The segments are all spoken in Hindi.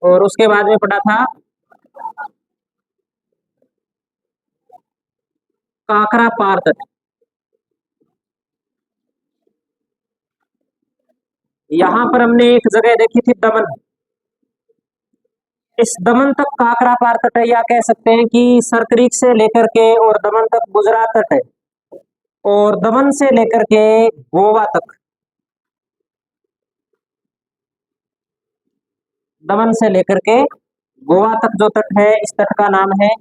और उसके बाद में पढ़ा था काकरा पार तट। यहां पर हमने एक जगह देखी थी दमन। इस दमन तक काकरा पार तट है, या कह सकते हैं कि सरक्रीक से लेकर के और दमन तक गुजरात तट है, और दमन से लेकर के गोवा तक, दमन से लेकर के गोवा तक जो तट है, इस तट का नाम है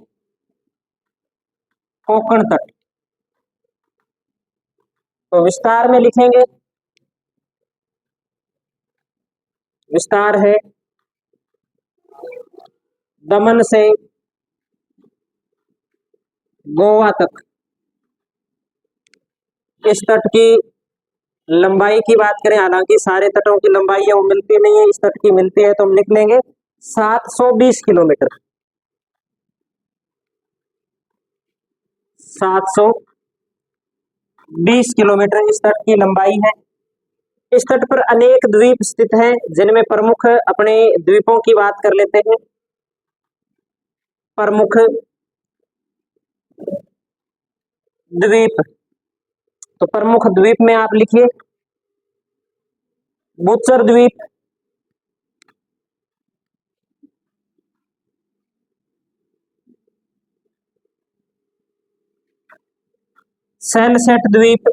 कोंकण तट। तो विस्तार में लिखेंगे, विस्तार है दमन से गोवा तक। इस तट की लंबाई की बात करें, हालांकि सारे तटों की लंबाई है वो मिलती नहीं है, इस तट की मिलती है, तो हम लिख लेंगे 720 किलोमीटर। 720 किलोमीटर इस तट की लंबाई है। इस तट पर अनेक द्वीप स्थित हैं, जिनमें प्रमुख अपने द्वीपों की बात कर लेते हैं। प्रमुख द्वीप, तो प्रमुख द्वीप में आप लिखिए बुचर द्वीप, सैलसेट द्वीप,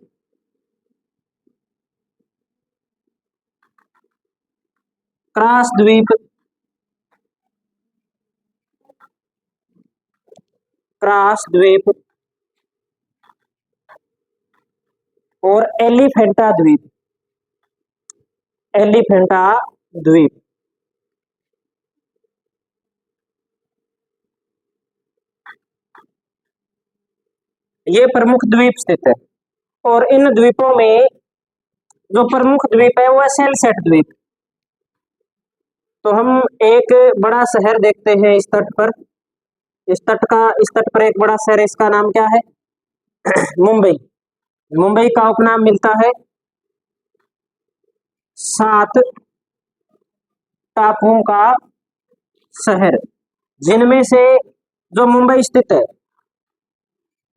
क्रास द्वीप, क्रास द्वीप और एलिफेंटा द्वीप, एलिफेंटा द्वीप। ये प्रमुख द्वीप स्थित है, और इन द्वीपों में जो प्रमुख द्वीप है वो है सैलसेट द्वीप। तो हम एक बड़ा शहर देखते हैं इस तट पर, इस तट पर एक बड़ा शहर है, इसका नाम क्या है? मुंबई। मुंबई का उपनाम मिलता है 7 टापुओं का शहर, जिनमें से जो मुंबई स्थित है,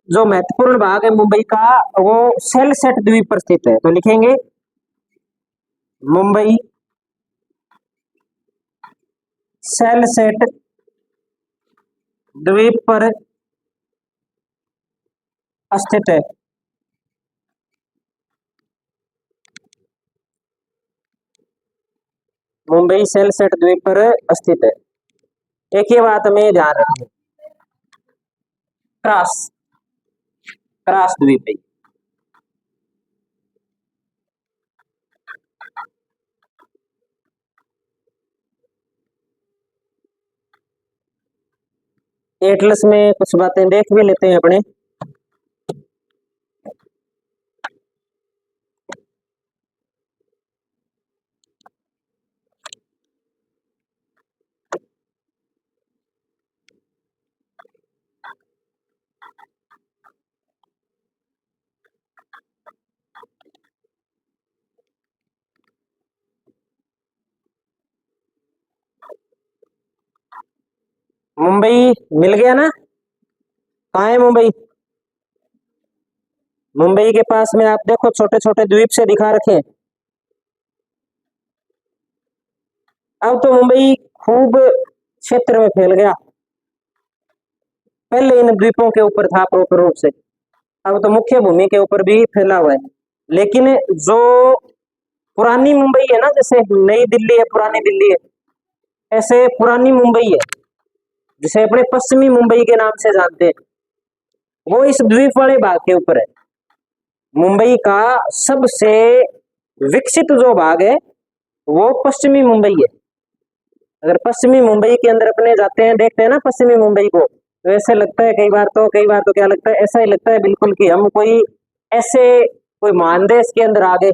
जो महत्वपूर्ण भाग है मुंबई का, वो सैलसेट द्वीप पर स्थित है। तो लिखेंगे मुंबई सैलसेट द्वीप पर स्थित है। मुंबई सैलसेट द्वीप पर स्थित है। एक ये बात हमें ध्यान रखनी, क्रास, क्रास द्वीप है। एटलस में कुछ बातें देख भी लेते हैं अपने। मुंबई मिल गया ना? कहाँ है मुंबई? मुंबई के पास में आप देखो छोटे छोटे द्वीप से दिखा रखे हैं। अब तो मुंबई खूब क्षेत्र में फैल गया, पहले इन द्वीपों के ऊपर था प्रॉपर रूप से, अब तो मुख्य भूमि के ऊपर भी फैला हुआ है। लेकिन जो पुरानी मुंबई है ना, जैसे नई दिल्ली है, पुरानी दिल्ली है, ऐसे पुरानी मुंबई है जिसे अपने पश्चिमी मुंबई के नाम से जानते हैं, वो इस द्वीप वाले भाग के ऊपर है। मुंबई का सबसे विकसित जो भाग है वो पश्चिमी मुंबई है। अगर पश्चिमी मुंबई के अंदर अपने जाते हैं, देखते हैं ना पश्चिमी मुंबई को, तो ऐसे लगता है कई बार तो क्या लगता है, ऐसा ही लगता है बिल्कुल कि हम कोई ऐसे कोई महानदेश के अंदर आ गए,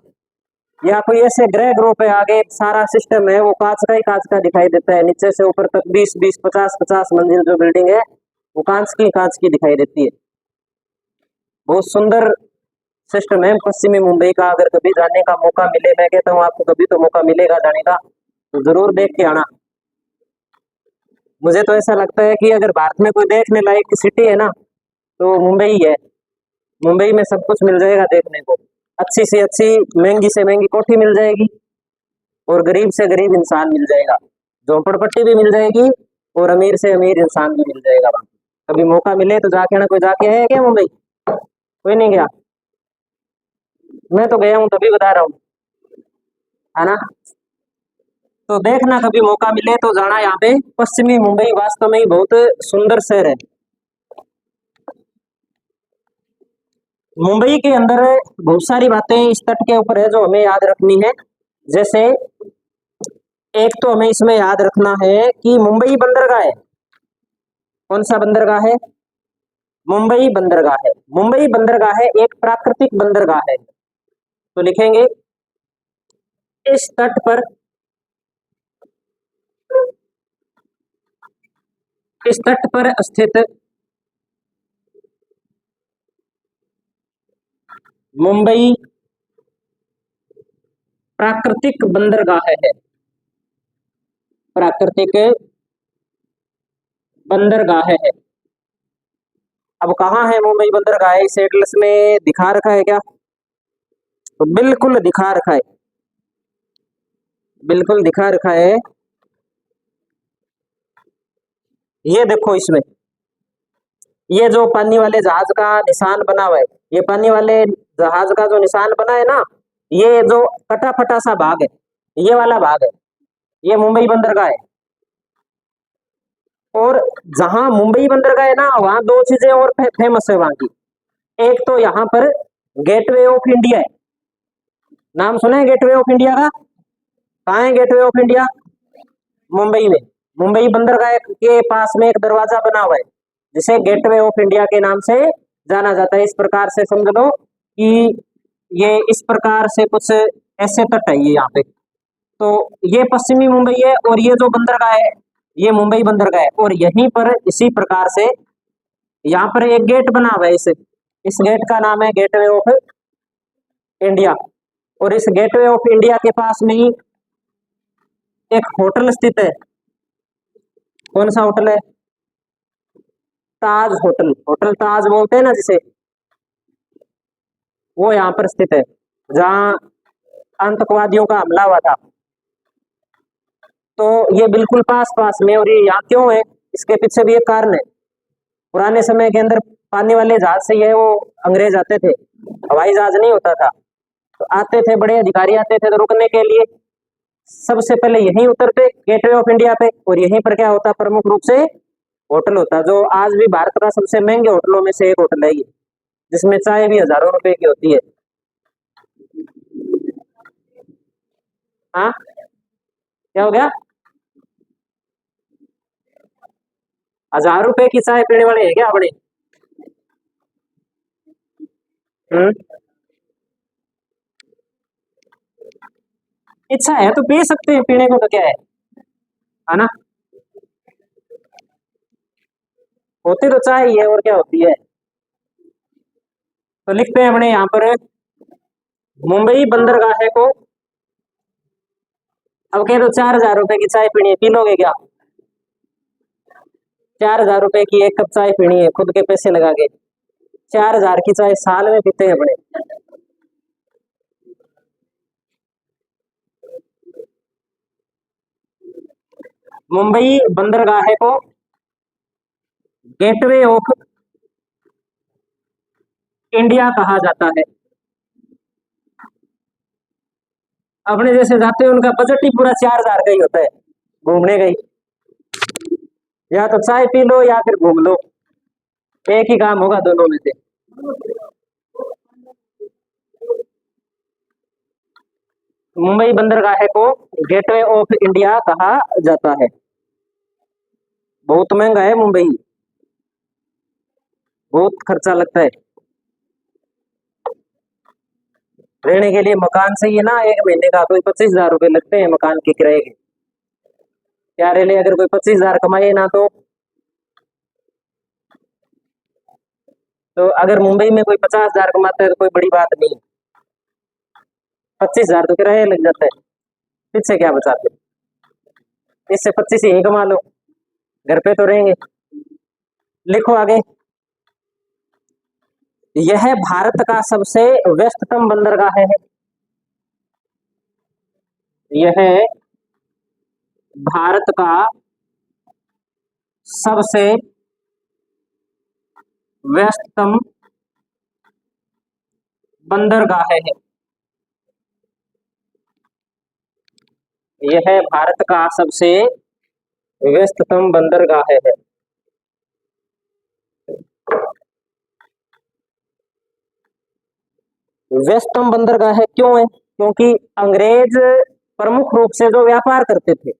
या कोई ऐसे ग्रह ग्रह पे आगे। सारा सिस्टम है वो कांच का ही कांच का दिखाई देता है, नीचे से ऊपर तक 20-20, 50-50 मंजिल जो बिल्डिंग है वो कांच की दिखाई देती है। बहुत सुंदर सिस्टम है पश्चिमी मुंबई का। अगर कभी जाने का मौका मिले, मैं कहता हूँ आपको कभी तो मौका मिलेगा जाने का, तो जरूर देख के आना। मुझे तो ऐसा लगता है कि अगर भारत में कोई देखने लायक सिटी है ना तो मुंबई ही है। मुंबई में सब कुछ मिल जाएगा देखने को, अच्छी से अच्छी महंगी से महंगी कोठी मिल जाएगी और गरीब से गरीब इंसान मिल जाएगा, झोपड़पट्टी भी मिल जाएगी और अमीर से अमीर इंसान भी मिल जाएगा वहाँ। कभी मौका मिले तो जाके ना, कोई जाके है क्या मुंबई? कोई नहीं गया? मैं तो गया हूँ तभी बता रहा हूँ, है ना। तो देखना कभी मौका मिले तो जाना यहाँ पे। पश्चिमी मुंबई वास्तव में ही बहुत सुंदर शहर है। मुंबई के अंदर बहुत सारी बातें इस तट के ऊपर है जो हमें याद रखनी है। जैसे एक तो हमें इसमें याद रखना है कि मुंबई बंदरगाह है। कौन सा बंदरगाह है? मुंबई बंदरगाह है। मुंबई बंदरगाह है, एक प्राकृतिक बंदरगाह है। तो लिखेंगे इस तट पर, इस तट पर स्थित मुंबई प्राकृतिक बंदरगाह है। प्राकृतिक बंदरगाह है। अब कहाँ है मुंबई बंदरगाह? इस एटलस में दिखा रखा है क्या? तो बिल्कुल दिखा रखा है, बिल्कुल दिखा रखा है। ये देखो इसमें, ये जो पानी वाले जहाज का निशान बना हुआ है, ये पानी वाले जहाज का जो निशान बना है ना, ये जो कटा फटा सा भाग है, ये वाला भाग है, ये मुंबई बंदरगाह है। और जहां मुंबई बंदरगाह है ना, वहां दो चीजें और फेमस है वहां की। एक तो यहाँ पर गेटवे ऑफ इंडिया है। नाम सुना है गेटवे ऑफ इंडिया का? कहाँ है गेटवे ऑफ इंडिया? मुंबई में। मुंबई बंदरगाह के पास में एक दरवाजा बना हुआ है जिसे गेटवे ऑफ इंडिया के नाम से जाना जाता है। इस प्रकार से समझ लो कि ये इस प्रकार से कुछ ऐसे तट है ये यहाँ पे। तो ये पश्चिमी मुंबई है और ये जो बंदरगाह है ये मुंबई बंदरगाह है। और यहीं पर इसी प्रकार से यहाँ पर एक गेट बना हुआ है, इस गेट का नाम है गेटवे ऑफ इंडिया। और इस गेटवे ऑफ इंडिया के पास में ही एक होटल स्थित है। कौन सा होटल है? ताज होटल। होटल ताज बोलते हैं ना जिसे, वो यहाँ पर स्थित है जहाँ आतंकवादियों का हमला हुआ था। तो ये बिल्कुल पास पास में। और ये यहाँ क्यों है, इसके पीछे भी एक कारण है। पुराने समय के अंदर पानी वाले जहाज से ये वो अंग्रेज आते थे, हवाई जहाज नहीं होता था, तो आते थे, बड़े अधिकारी आते थे तो रुकने के लिए सबसे पहले यहीं उतरते गेटवे ऑफ इंडिया पे। और यहीं पर क्या होता? प्रमुख रूप से होटल होता, जो आज भी भारत का सबसे महंगे होटलों में से एक होटल है ये, जिसमें चाय भी हजारों रुपए की होती है। हाँ, क्या हो गया? 1000 रुपए की चाय पीने वाले है क्या अपने? हम्म, इच्छा है तो पी सकते हैं, पीने को तो क्या है ना। होती तो चाय ही है और क्या होती है। तो लिखते हैं अपने यहाँ पर मुंबई बंदरगाह को। अब कह दो 4000 रुपए की चाय पीनी है, पी लोगे क्या? 4000 रुपए की एक कप चाय पीनी है खुद के पैसे लगा के। 4000 की चाय साल में पीते हैं अपने। मुंबई बंदरगाह को गेटवे ऑफ इंडिया कहा जाता है। अपने जैसे जाते हैं उनका बजट ही पूरा 4000 का ही होता है घूमने का ही। या तो चाय पी लो या फिर घूम लो, एक ही काम होगा दोनों में से। मुंबई बंदरगाह को गेटवे ऑफ इंडिया कहा जाता है। बहुत महंगा है मुंबई, बहुत खर्चा लगता है रहने के लिए। मकान चाहिए ना, एक महीने का कोई 25,000 रुपए लगते हैं मकान के किराए के। क्या रह ले, अगर कोई 25,000 कमाए ना तो अगर मुंबई में कोई 50,000 कमाता है तो कोई बड़ी बात नहीं। 25,000 तो किराया लग जाता है, पीछे क्या बचाते? इससे 25 यही कमा लो, घर पे तो रहेंगे। लिखो आगे। यह भारत का सबसे व्यस्ततम बंदरगाह है। यह भारत का सबसे व्यस्ततम बंदरगाह है। यह भारत का सबसे व्यस्ततम बंदरगाह है। व्यस्ततम बंदरगाह है क्यों है? क्योंकि अंग्रेज प्रमुख रूप से जो व्यापार करते थे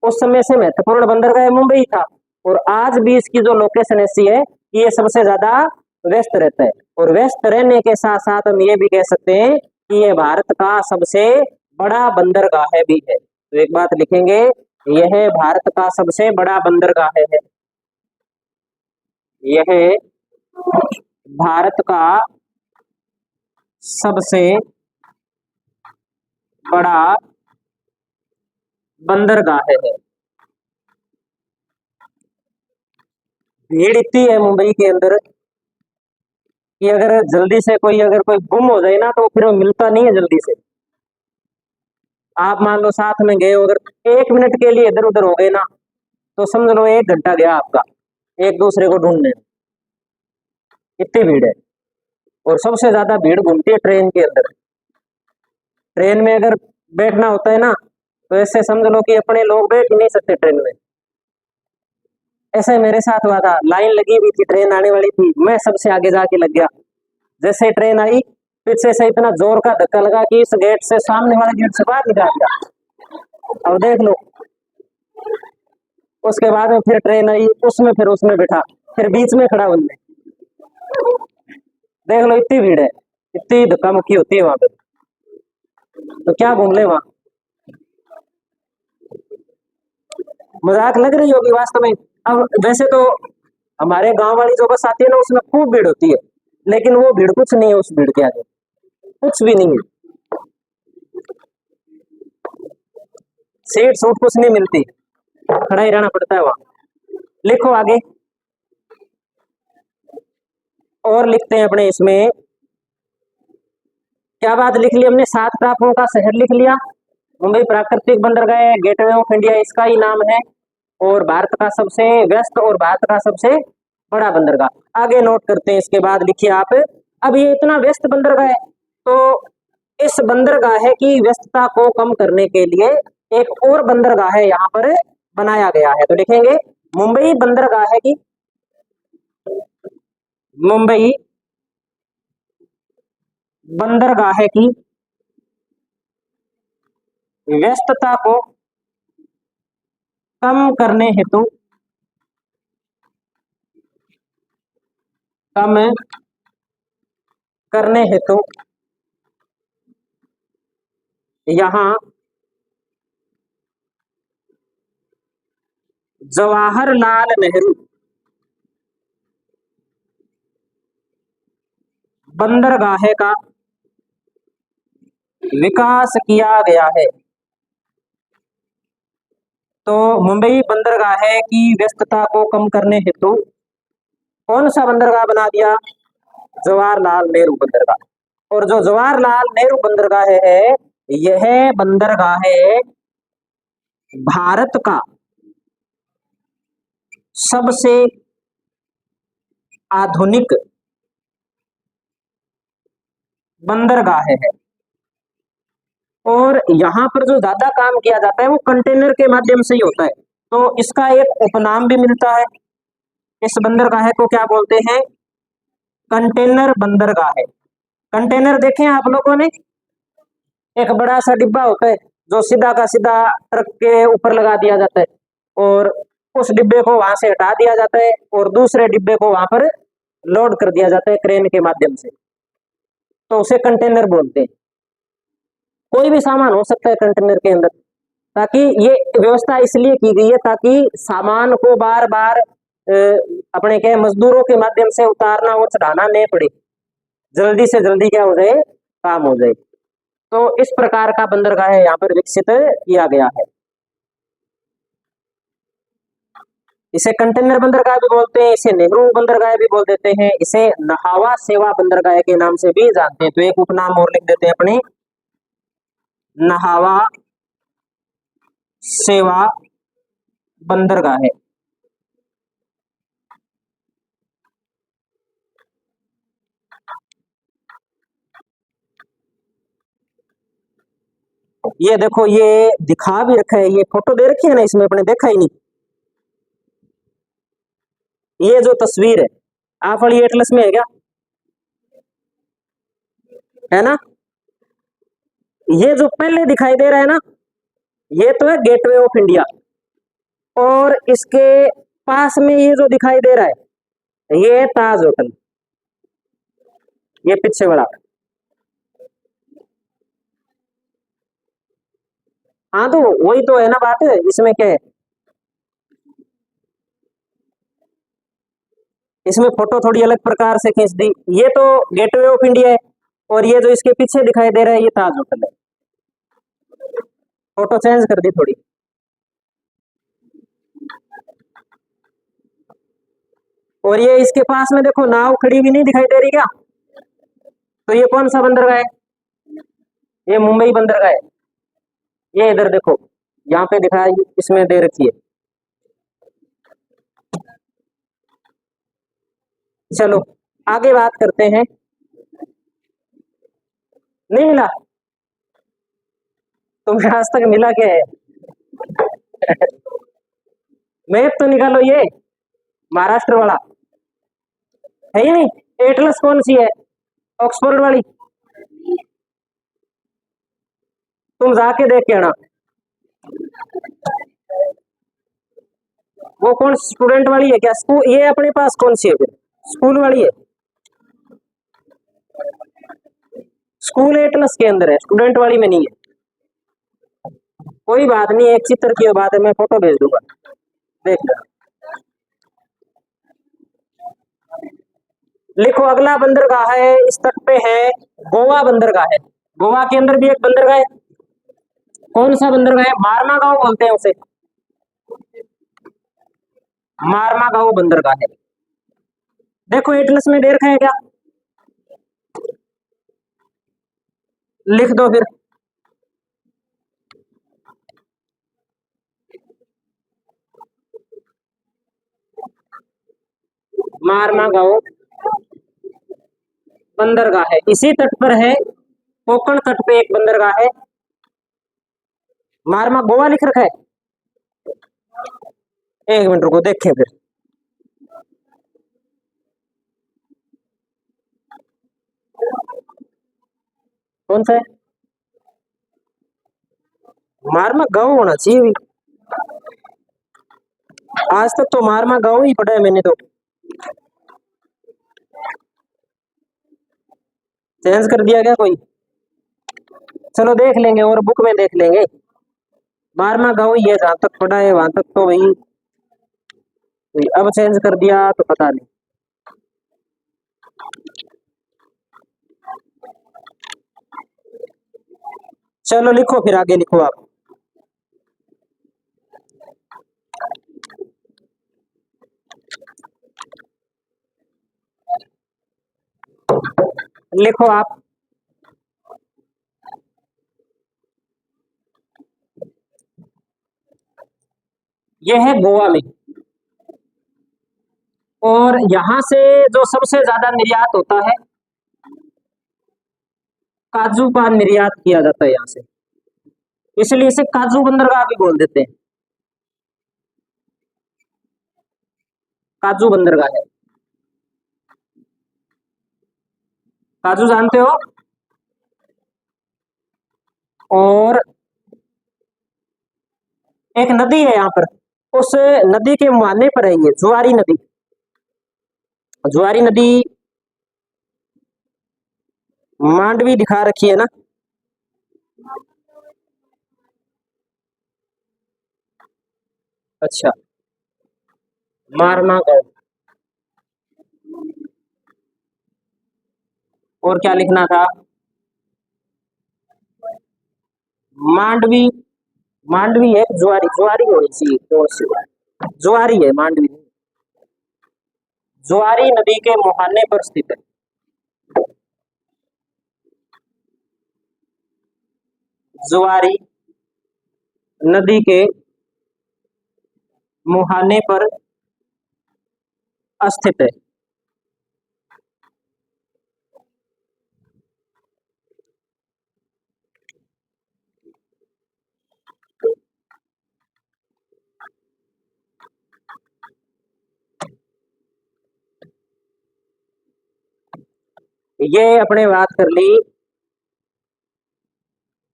उस समय से महत्वपूर्ण बंदरगाह मुंबई था, और आज भी इसकी जो लोकेशन ऐसी है कि ये सबसे ज्यादा व्यस्त रहता है। और व्यस्त रहने के साथ साथ हम ये भी कह सकते हैं कि ये भारत का सबसे बड़ा बंदरगाह भी है। तो एक बात लिखेंगे, यह भारत का सबसे बड़ा बंदरगाह है। यह भारत का सबसे बड़ा बंदरगाह है। भीड़ इतनी है मुंबई के अंदर कि अगर जल्दी से अगर कोई गुम हो जाए ना तो फिर वो मिलता नहीं है जल्दी से। आप मान लो साथ में गए हो, अगर 1 मिनट के लिए इधर उधर हो गए ना तो समझ लो 1 घंटा गया आपका एक दूसरे को ढूंढने में। इतनी भीड़ है। और सबसे ज्यादा भीड़ घूमती है ट्रेन के अंदर। ट्रेन में अगर बैठना होता है ना तो ऐसे समझ लो कि अपने लोग बैठ ही नहीं सकते ट्रेन में। ऐसे मेरे साथ हुआ था, लाइन लगी हुई थी, ट्रेन आने वाली थी, मैं सबसे आगे जाके लग गया। जैसे ट्रेन आई पीछे से इतना जोर का धक्का लगा कि इस गेट से सामने वाले गेट से बाहर निकाल दिया। अब देख लो। उसके बाद में फिर ट्रेन आई, उसमें फिर उसमें बैठा, फिर बीच में खड़ा बनने। देख लो इतनी भीड़ है, इतनी धक्का मुक्की होती है वहां पे, तो क्या घूम ले वहां। मजाक लग रही होगी वास्तव में। अब वैसे तो हमारे गांव वाली जो बस आती है ना उसमें खूब भीड़ होती है, लेकिन वो भीड़ कुछ नहीं है उस भीड़ के आगे, कुछ भी नहीं है। सीट सूट कुछ नहीं मिलती, खड़ा ही रहना पड़ता है वहां। लिखो आगे। और लिखते हैं अपने इसमें क्या बात लिख ली हमने, 7 टापुओं का शहर लिख लिया। मुंबई प्राकृतिक बंदरगाह, गेटवे ऑफ इंडिया इसका ही नाम है, और भारत का सबसे व्यस्त और भारत का सबसे बड़ा बंदरगाह। आगे नोट करते हैं, इसके बाद लिखिए आप। अब ये इतना व्यस्त बंदरगाह है, तो इस बंदरगाह की व्यस्तता को कम करने के लिए एक और बंदरगाह है यहाँ पर बनाया गया है। तो लिखेंगे मुंबई बंदरगाह की, मुंबई बंदरगाह की व्यस्तता को कम करने हेतु, कम करने हेतु यहाँ जवाहरलाल नेहरू बंदरगाह का विकास किया गया है। तो मुंबई बंदरगाह की व्यस्तता को कम करने हेतु कौन सा बंदरगाह बना दिया? जवाहरलाल नेहरू बंदरगाह। और जो जवाहरलाल नेहरू बंदरगाह है, यह बंदरगाह भारत का सबसे आधुनिक बंदरगाह है। और यहाँ पर जो ज्यादा काम किया जाता है वो कंटेनर के माध्यम से ही होता है, तो इसका एक उपनाम भी मिलता है। इस बंदरगाह को क्या बोलते हैं? कंटेनर बंदरगाह। कंटेनर देखे आप लोगों ने, एक बड़ा सा डिब्बा होता है जो सीधा का सीधा ट्रक के ऊपर लगा दिया जाता है, और उस डिब्बे को वहां से हटा दिया जाता है और दूसरे डिब्बे को वहां पर लोड कर दिया जाता है क्रेन के माध्यम से, तो उसे कंटेनर बोलते हैं। कोई भी सामान हो सकता है कंटेनर के अंदर, ताकि ये व्यवस्था इसलिए की गई है ताकि सामान को बार बार अपने के मजदूरों के माध्यम से उतारना और चढ़ाना नहीं पड़े, जल्दी से जल्दी क्या हो जाए, काम हो जाए। तो इस प्रकार का बंदरगाह यहाँ पर विकसित किया गया है। इसे कंटेनर बंदरगाह भी बोलते हैं, इसे नेहरू बंदरगाह भी बोल देते हैं, इसे नहावा सेवा बंदरगाह के नाम से भी जानते हैं। तो एक उपनाम और लिख देते हैं अपने, नहावा सेवा बंदरगाह है। ये देखो, ये दिखा भी रखा है, ये फोटो दे रखी है ना इसमें, अपने देखा ही नहीं। ये जो तस्वीर है आप वाली एटलस में है क्या? है ना? ये जो पहले दिखाई दे रहा है ना, ये तो है गेटवे ऑफ इंडिया, और इसके पास में ये जो दिखाई दे रहा है ये है ताज होटल, ये पीछे वाला। हाँ तो वही तो है ना बात है, इसमें क्या है, इसमें फोटो थोड़ी अलग प्रकार से खींच दी। ये तो गेटवे ऑफ इंडिया है, और ये जो इसके पीछे दिखाई दे रहा है ये ताज होटल है। फोटो चेंज कर दी थोड़ी। और ये इसके पास में देखो नाव खड़ी हुई नहीं दिखाई दे रही क्या? तो ये कौन सा बंदरगाह है? ये मुंबई बंदरगाह है। ये इधर देखो, यहाँ पे दिखाई इसमें दे रखी है। चलो आगे बात करते हैं। नहीं मिला? तुम्हें आज तक मिला क्या है? मैप तो निकालो, ये महाराष्ट्र वाला है ही नहीं। एटलस कौन सी है? ऑक्सफोर्ड वाली? तुम जाके देख के आना। वो कौन स्टूडेंट वाली है क्या? स्कूल? ये अपने पास कौन सी है फिर? स्कूल वाली है। स्कूल एटलस के अंदर है, स्टूडेंट वाली में नहीं है। कोई बात नहीं, एक चित्र की बात है, मैं फोटो भेज दूंगा, देख लो। लिखो, अगला बंदरगाह है इस तट पे है गोवा बंदरगाह है। गोवा के अंदर भी एक बंदरगाह है। कौन सा बंदरगाह है? मारमा गांव बोलते हैं उसे, मारमा गांव बंदरगाह है। देखो एटलस में दे रखा है क्या? लिख दो फिर। मारमा गांव बंदरगाह है, इसी तट पर है, कोंकण तट पे एक बंदरगाह है। मारमा गोवा लिख रखा है। एक मिनट रुको, देखें फिर। कौन सा है? मारमा गांव होना चाहिए भी। आज तक तो मारमा गांव ही पढ़ा है मैंने तो। चेंज कर दिया क्या कोई? चलो देख लेंगे, और बुक में देख लेंगे। मारमा गांव ही है जहां तक पढ़ा है, वहां तक तो वही। अब चेंज कर दिया तो पता नहीं। चलो लिखो फिर, आगे लिखो आप। लिखो आप। यह है गोवा में, और यहां से जो सबसे ज्यादा निर्यात होता है, काजू का निर्यात किया जाता है यहाँ से, इसलिए इसे काजू बंदरगाह भी बोल देते हैं। काजू बंदरगाह है। काजू जानते हो? और एक नदी है यहाँ पर, उस नदी के मुहाने पर है ये जुआरी नदी। जुआरी नदी मांडवी दिखा रखी है ना। अच्छा, मारमा गांव। और क्या लिखना था? मांडवी। मांडवी है, जुआरी, जुआरी होनी चाहिए, कौन सी बात। जुआरी है, मांडवी नहीं। जुआरी नदी के मुहाने पर स्थित है। जुआरी नदी के मुहाने पर स्थित है। ये अपने बात कर ली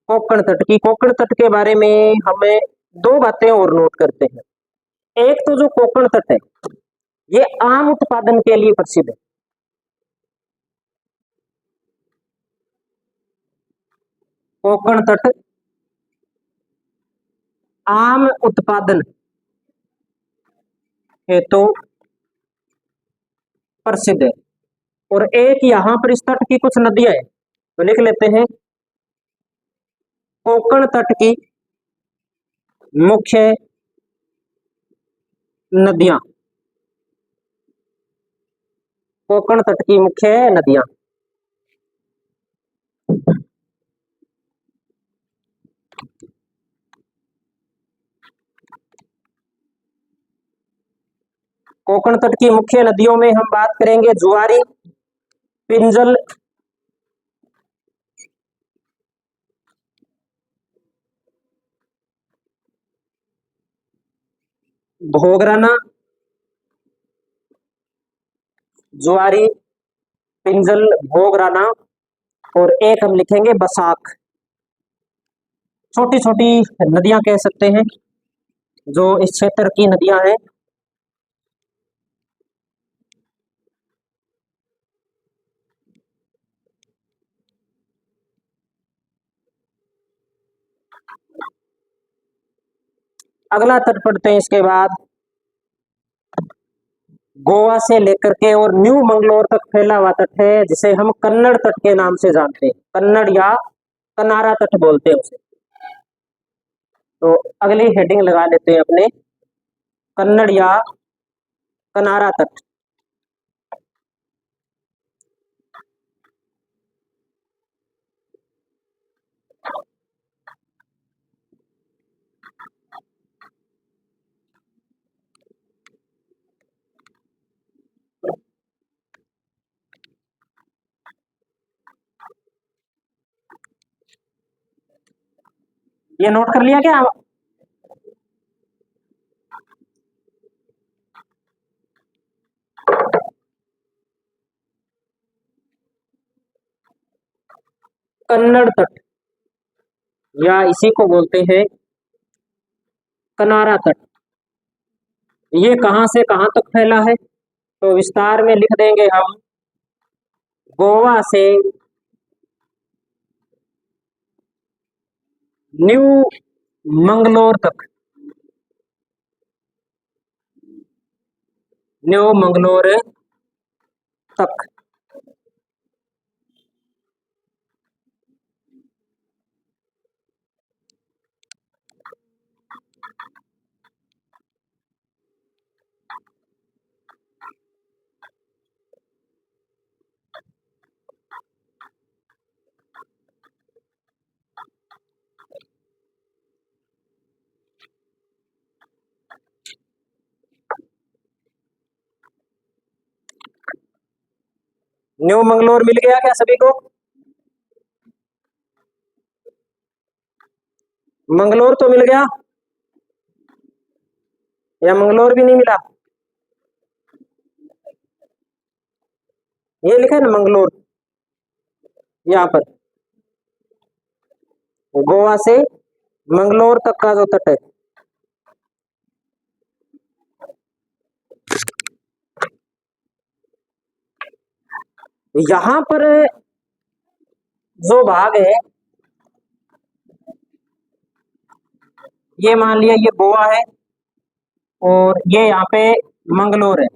कोंकण तट की। कोंकण तट के बारे में हमें दो बातें और नोट करते हैं। एक तो जो कोंकण तट है ये आम उत्पादन के लिए प्रसिद्ध है। कोंकण तट आम उत्पादन हेतु प्रसिद्ध है। और एक यहाँ पर इस तट की कुछ नदियां हैं, तो लिख लेते हैं। कोंकण तट की मुख्य नदियां। कोंकण तट की मुख्य नदियां। कोंकण तट की मुख्य नदियों में हम बात करेंगे जुआरी, पिंजल, भोगराना। जुआरी, पिंजल, भोगराना और एक हम लिखेंगे बसाख। छोटी छोटी नदियां कह सकते हैं जो इस क्षेत्र की नदियां हैं। अगला तट पढ़ते हैं इसके बाद। गोवा से लेकर के और न्यू मंगलोर तक फैला हुआ तट है जिसे हम कन्नड़ तट के नाम से जानते हैं। कन्नड़ या कनारा तट बोलते हैं उसे। तो अगली हेडिंग लगा लेते हैं अपने, कन्नड़ या कनारा तट। ये नोट कर लिया क्या? कन्नड़ तट या इसी को बोलते हैं कनारा तट। ये कहां से कहां तक फैला है तो विस्तार में लिख देंगे हम। गोवा से न्यू मंगलोर तक। न्यू मंगलोर तक। न्यू मंगलोर मिल गया क्या सभी को? मंगलोर तो मिल गया या मंगलोर भी नहीं मिला? ये लिखा है ना मंगलोर, यहाँ पर गोवा से मंगलोर तक का जो तट है। यहाँ पर जो भाग है ये मान लिया ये गोवा है और ये यहाँ पे मंगलोर है।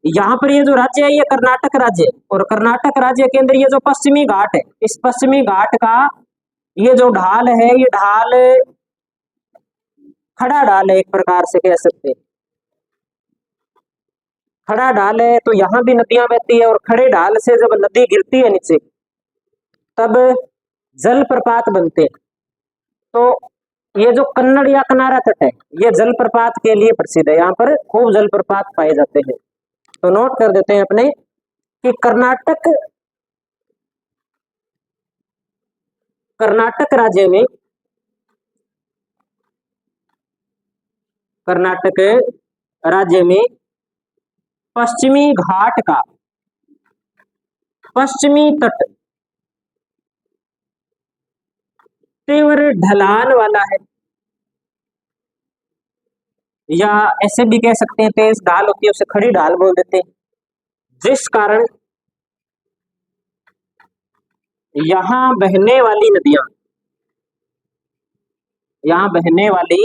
यहाँ पर ये जो राज्य है ये कर्नाटक राज्य है और कर्नाटक राज्य के अंदर ये जो पश्चिमी घाट है, इस पश्चिमी घाट का ये जो ढाल है ये ढाल खड़ा ढाल है, एक प्रकार से कह सकते हैं। खड़ा ढाल है तो यहाँ भी नदियां बहती है, और खड़े ढाल से जब नदी गिरती है नीचे तब जलप्रपात बनते हैं। तो ये जो कन्नड़ या किनारा तट है, ये जलप्रपात के लिए प्रसिद्ध है। यहाँ पर खूब जलप्रपात पाए जाते हैं। तो नोट कर देते हैं अपने कि कर्नाटक राज्य में, कर्नाटक राज्य में पश्चिमी घाट का पश्चिमी तट तीव्र ढलान वाला है, या ऐसे भी कह सकते हैं तेज ढाल होती है, उसे खड़ी ढाल बोल देते हैं, जिस कारण यहां बहने वाली नदियां, यहां बहने वाली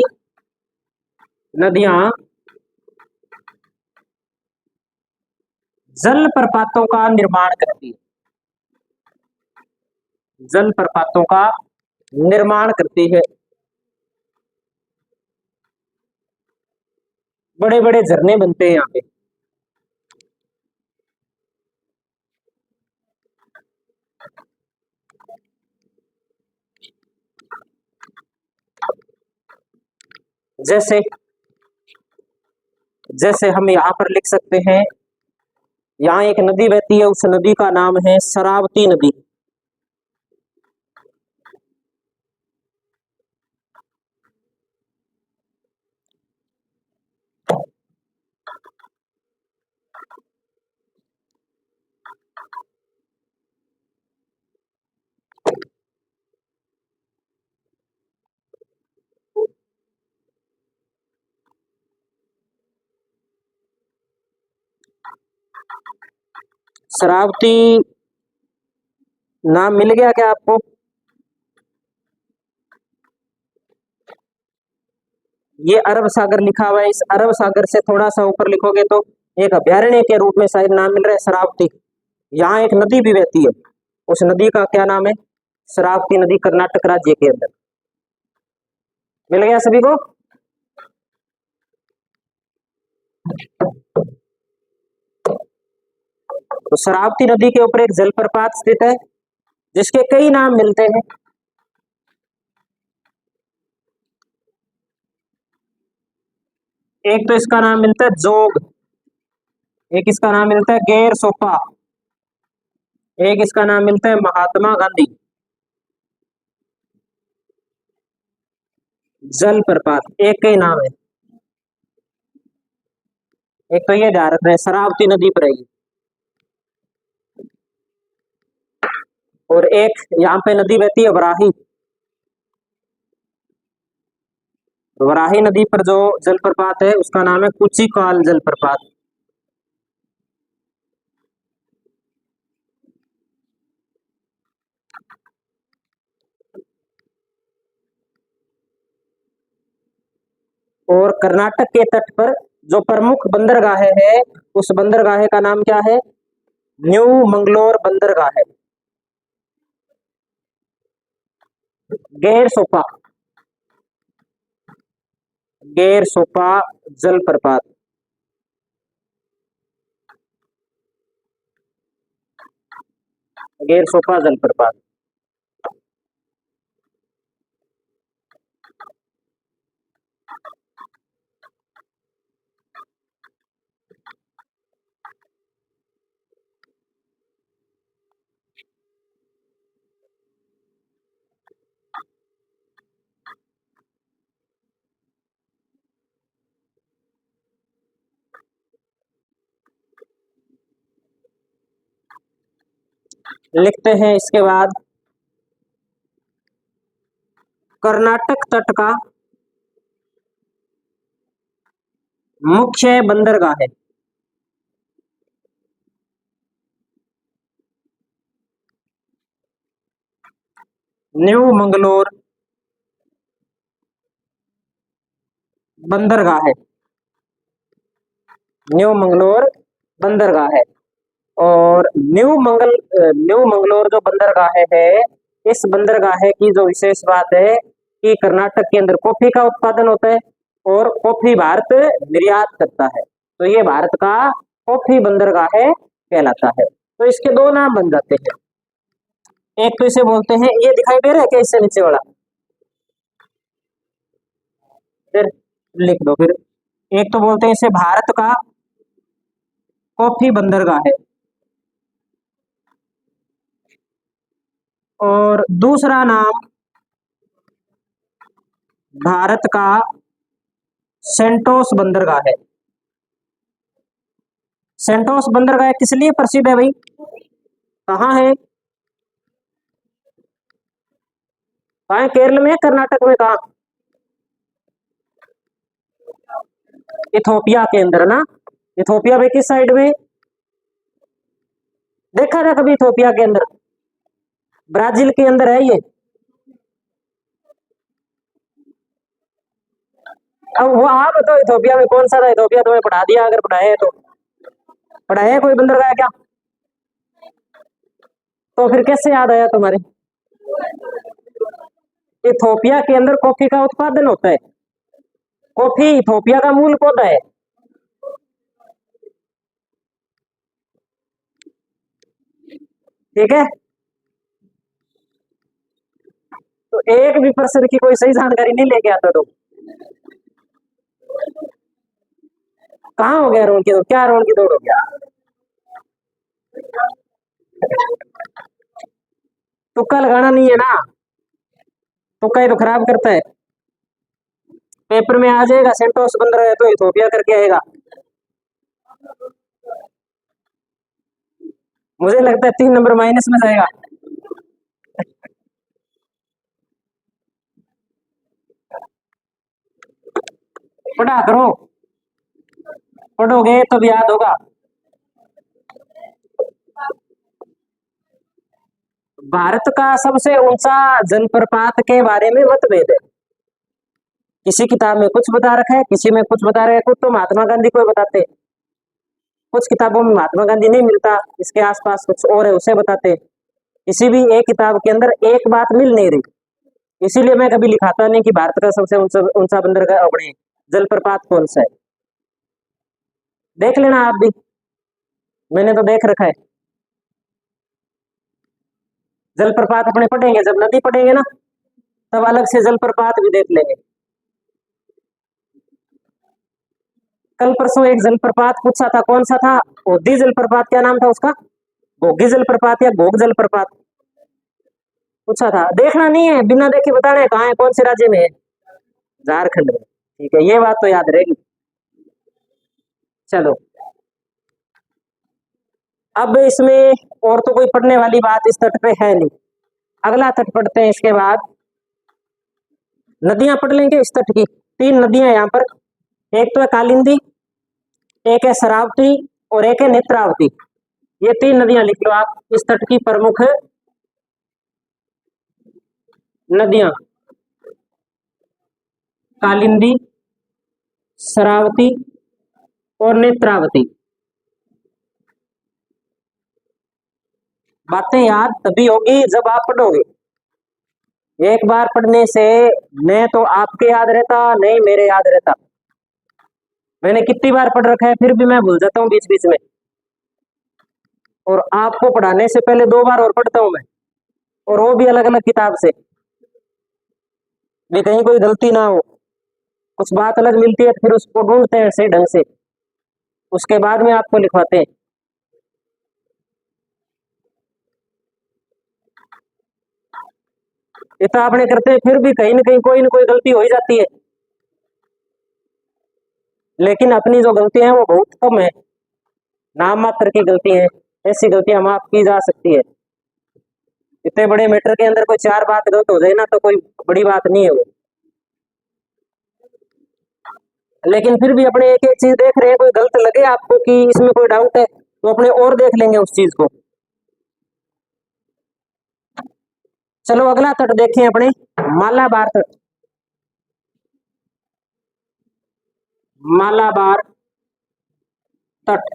नदियां जलप्रपातों का निर्माण करती है, जलप्रपातों का निर्माण करती है। बड़े बड़े झरने बनते हैं यहाँ पे। जैसे जैसे हम यहाँ पर लिख सकते हैं, यहाँ एक नदी बहती है, उस नदी का नाम है शरावती नदी। शरावती नाम मिल गया क्या आपको? ये अरब सागर लिखा हुआ है, इस अरब सागर से थोड़ा सा ऊपर लिखोगे तो एक अभ्यारण्य के रूप में शायद नाम मिल रहा है शरावती। यहाँ एक नदी भी बहती है, उस नदी का क्या नाम है? शरावती नदी, कर्नाटक राज्य के अंदर। मिल गया सभी को? तो शरावती नदी के ऊपर एक जलप्रपात स्थित है, जिसके कई नाम मिलते हैं। एक तो इसका नाम मिलता है जोग, एक इसका नाम मिलता है गैर सोपा, एक इसका नाम मिलता है महात्मा गांधी जलप्रपात। एक का ही नाम है। एक तो ये ध्यान रखना है शरावती नदी पर है, और एक यहाँ पे नदी बहती है वराही। वराही नदी पर जो जलप्रपात है उसका नाम है कुचिकाल जलप्रपात। और कर्नाटक के तट पर जो प्रमुख बंदरगाह है, उस बंदरगाह का नाम क्या है? न्यू मंगलोर बंदरगाह है। गैर सोपा, गैर सोपा जलप्रपात। गैर सोपा जलप्रपात। लिखते हैं इसके बाद, कर्नाटक तट का मुख्य बंदरगाह है। न्यू मंगलोर बंदरगाह है, न्यू मंगलोर बंदरगाह है। और न्यू मंगलोर जो बंदरगाह है, इस बंदरगाह की जो विशेष बात है कि कर्नाटक के अंदर कॉफी का उत्पादन होता है, और कॉफी भारत निर्यात करता है, तो ये भारत का कॉफी बंदरगाह है कहलाता है। तो इसके दो नाम बन जाते हैं, एक तो इसे बोलते हैं, ये दिखाई दे रहा है क्या इससे नीचे वाला, फिर लिख दो फिर। एक तो बोलते हैं इसे भारत का कॉफी बंदरगाह है, और दूसरा नाम भारत का सेंटोस बंदरगाह है। सेंटोस बंदरगाह किस लिए प्रसिद्ध है भाई, कहाँ है, कहाँ है? केरल में, कर्नाटक में, कहाँ, इथोपिया के अंदर ना। इथोपिया में किस साइड में, देखा था कभी इथोपिया के अंदर, ब्राजील के अंदर है ये। अब वो आप बताओ इथोपिया में कौन सा था, इथोपिया तुम्हें पढ़ा दिया, अगर पढ़ाया है तो, पढ़ाया है कोई बंदरगाह क्या, तो फिर कैसे याद आया तुम्हारे। इथोपिया के अंदर कॉफी का उत्पादन होता है, कॉफी इथोपिया का मूल पौधा है। ठीक है, तो एक भी पर्सन की कोई सही जानकारी नहीं लेके आता तो कहाँ हो गया रोन की दौड़, क्या रोन की दौड़ हो गया, तुक्का लगाना नहीं है ना, तुक्का ही तो खराब करता है। पेपर में आ जाएगा सेंटोस बंदर है तो इथोपिया करके आएगा, मुझे लगता है 3 नंबर माइनस में जाएगा। पढ़ा करो, पढ़ोगे तब याद होगा। भारत का सबसे ऊंचा जलप्रपात के बारे में मतभेद है, किसी किताब में कुछ बता रखा है, किसी में कुछ बता रहे हैं, कुछ तो महात्मा गांधी को बताते, कुछ किताबों में महात्मा गांधी नहीं मिलता, इसके आसपास कुछ और है उसे बताते, किसी भी एक किताब के अंदर एक बात मिल नहीं रही, इसीलिए मैं कभी लिखाता नहीं कि भारत का सबसे ऊंचा ऊंचा बंदरगाह अपने जलप्रपात कौन सा है, देख लेना आप भी, मैंने तो देख रखा है। जलप्रपात अपने पढ़ेंगे जब नदी पढ़ेंगे ना, तब अलग से जलप्रपात भी देख लेंगे। कल परसों एक जलप्रपात पूछा था, कौन सा था, ओदी जलप्रपात, क्या नाम था उसका, घोगी जलप्रपात या घोग जलप्रपात पूछा था, देखना नहीं है, बिना देखे बताना है कहाँ है, कौन से राज्य में है, झारखंड में, ठीक है, ये बात तो याद रहेगी। चलो अब इसमें और तो कोई पढ़ने वाली बात इस तट पे है नहीं, अगला तट पढ़ते हैं, इसके बाद नदियां पढ़ लेंगे इस तट की। 3 नदियां यहाँ पर, एक तो है कालिंदी, एक है शरावती, और एक है नेत्रावती, ये 3 नदियां लिख लो आप इस तट की प्रमुख नदियां, कालिंदी, शरावती और नेत्रावती। बातें याद तभी होगी जब आप पढ़ोगे, एक बार पढ़ने से न तो आपके याद रहता, नहीं मेरे याद रहता, मैंने कितनी बार पढ़ रखा है फिर भी मैं भूल जाता हूँ बीच बीच में, और आपको पढ़ाने से पहले 2 बार और पढ़ता हूँ मैं, और वो भी अलग अलग किताब से, भी कहीं कोई गलती ना हो, कुछ बात अलग मिलती है फिर उसको ढूंढते हैं सही ढंग से, उसके बाद में आपको लिखवाते हैं। ये तो आपने करते हैं फिर भी कहीं ना कोई गलती हो ही जाती है, लेकिन अपनी जो गलती है वो बहुत कम है, नाम मात्र की गलती है, ऐसी गलतियां माफ की जा सकती है। इतने बड़े मैटर के अंदर कोई 4 बात गलत हो जाए ना तो कोई बड़ी बात नहीं है वो, लेकिन फिर भी अपने एक एक चीज देख रहे हैं, कोई गलत लगे आपको कि इसमें कोई डाउट है तो अपने और देख लेंगे उस चीज को। चलो अगला तट देखें अपने, मालाबार तट, मालाबार तट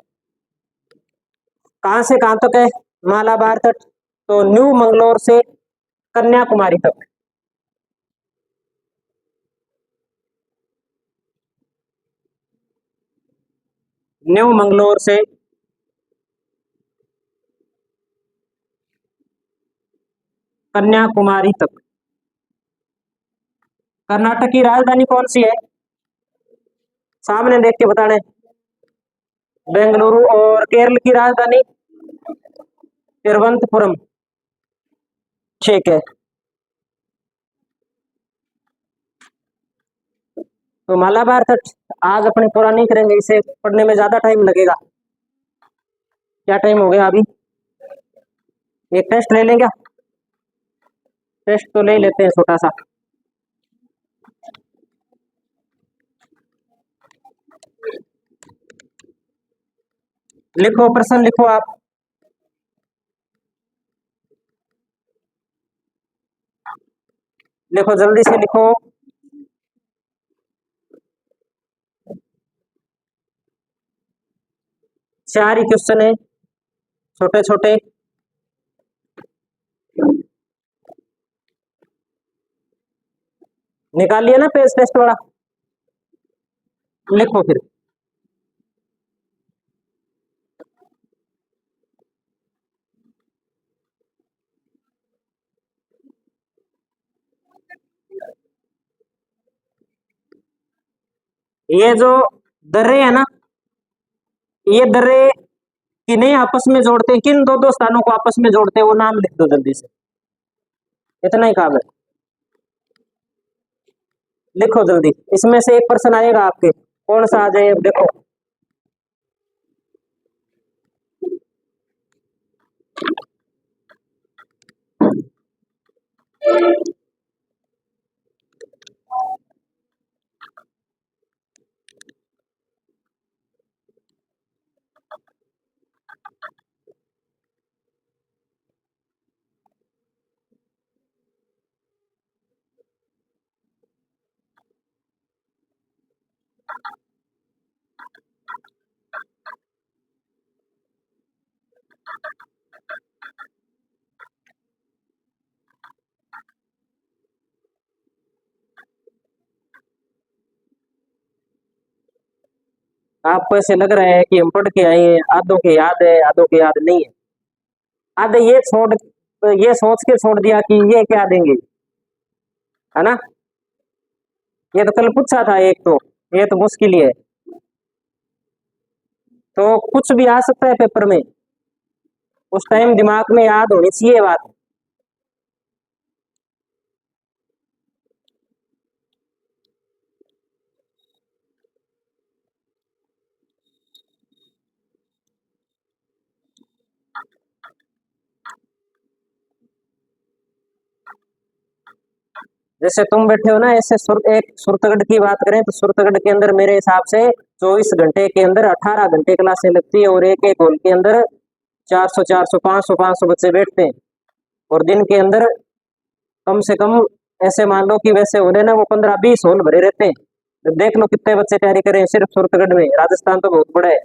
कहां से कहां तक है, मालाबार तट तो न्यू मंगलोर से कन्याकुमारी तक, न्यू मंगलोर से कन्याकुमारी तक। कर्नाटक की राजधानी कौन सी है? सामने देख के बताने। बेंगलुरु। और केरल की राजधानी? तिरुवनंतपुरम। ठीक है। तो मालाबार तट आज अपनी पूरा नहीं करेंगे, इसे पढ़ने में ज्यादा टाइम लगेगा। क्या टाइम हो गया अभी? एक टेस्ट ले लें क्या? टेस्ट तो ले लेते हैं छोटा सा। लिखो, प्रश्न लिखो आप। लिखो, जल्दी से लिखो। 4 ही क्वेश्चन है, छोटे छोटे। निकालिए ना पेज टेस्ट वाला। लिखो फिर। ये जो दर्रे है ना, ये दर्रे किन्हें आपस में जोड़ते हैं, किन दो दो स्थानों को आपस में जोड़ते हैं, वो नाम लिख दो जल्दी से। इतना ही काम है। लिखो जल्दी, इसमें से एक प्रश्न आएगा आपके। कौन सा आ जाए अब देखो। आपको ऐसे लग रहा है कि हम पढ़ के आए हैं, आधों के याद है आधों के याद नहीं है। आधे ये सोच के छोड़ दिया कि ये क्या देंगे, है ना। ये तो कल पूछा था एक, तो ये तो मुश्किल ही है। तो कुछ भी आ सकता है पेपर में, उस टाइम दिमाग में याद होनी चाहिए बात। जैसे तुम बैठे हो ना, ऐसे एक सुरतगढ़ की बात करें तो सुरतगढ़ के अंदर मेरे हिसाब से 24 घंटे के अंदर 18 घंटे क्लासें लगती है, और एक एक हॉल के अंदर 400 400 500 बच्चे बैठते हैं। और दिन के अंदर कम से कम, ऐसे मान लो कि वैसे हो रहे ना, वो 15-20 हॉल भरे रहते हैं। तो देख लो कितने बच्चे तैयारी करें सिर्फ सुरतगढ़ में। राजस्थान तो बहुत बड़ा है।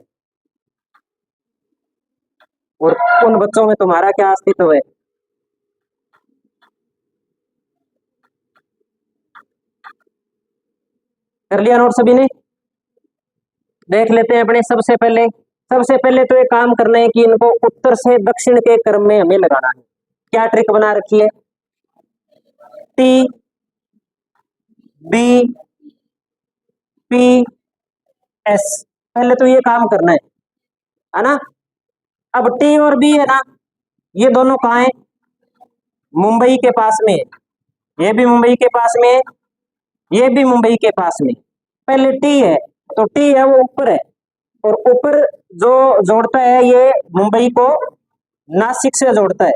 और उन बच्चों में तुम्हारा क्या अस्तित्व है? कर लिया नोट सभी ने? देख लेते हैं अपने। सबसे पहले तो एक काम करना है कि इनको उत्तर से दक्षिण के क्रम में हमें लगाना है। क्या ट्रिक बना रखी है? T, B, P, S. पहले तो ये काम करना है ना। अब टी और बी है ना, ये दोनों कहाँ है? मुंबई के पास में है। ये भी मुंबई के पास में है, ये भी मुंबई के पास में। पहले टी है, तो टी है वो ऊपर है, और ऊपर जो जोड़ता है ये मुंबई को नासिक से जोड़ता है।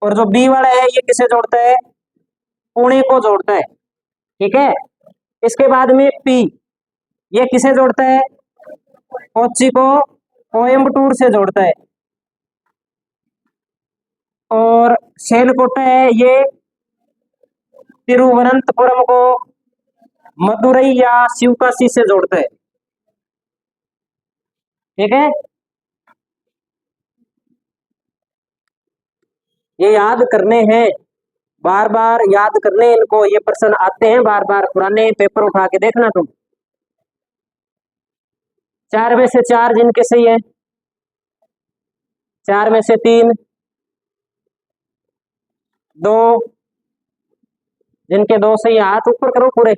और जो बी वाला है ये किसे जोड़ता है? पुणे को जोड़ता है। ठीक है। इसके बाद में पी, ये किसे जोड़ता है? कोच्चि को कोयम्बटूर से जोड़ता है। और सेलकोटा है, ये तिरुवनंतपुरम को मदुरई या शिवकाशी से जोड़ता है। ठीक है। ये याद करने हैं, बार बार याद करने हैं इनको। ये प्रश्न आते हैं बार बार, पुराने पेपर उठा के देखना तुम। 4 में से 4 जिनके सही है, 4 में से 3, 2 जिनके 2 सही है, हाथ ऊपर करो पूरे।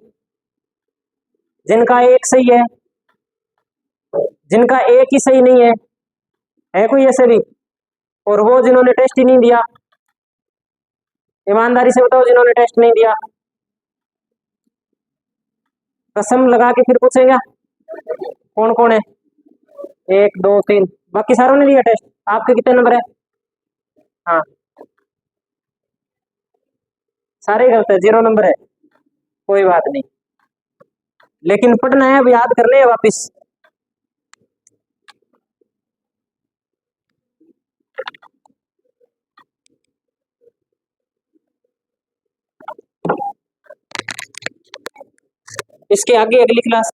जिनका 1 सही है, जिनका 1 ही सही नहीं है कोई ऐसे भी? और वो जिन्होंने टेस्ट ही नहीं दिया, ईमानदारी से बताओ, जिन्होंने टेस्ट नहीं दिया, कसम लगा के फिर पूछेगा कौन कौन है? 1 2 3, बाकी सारों ने दिया टेस्ट। आपके कितने नंबर है? हाँ, सारे गलत है, 0 नंबर है। कोई बात नहीं, लेकिन पढ़ना है, अब याद करने है वापिस। इसके आगे अगली क्लास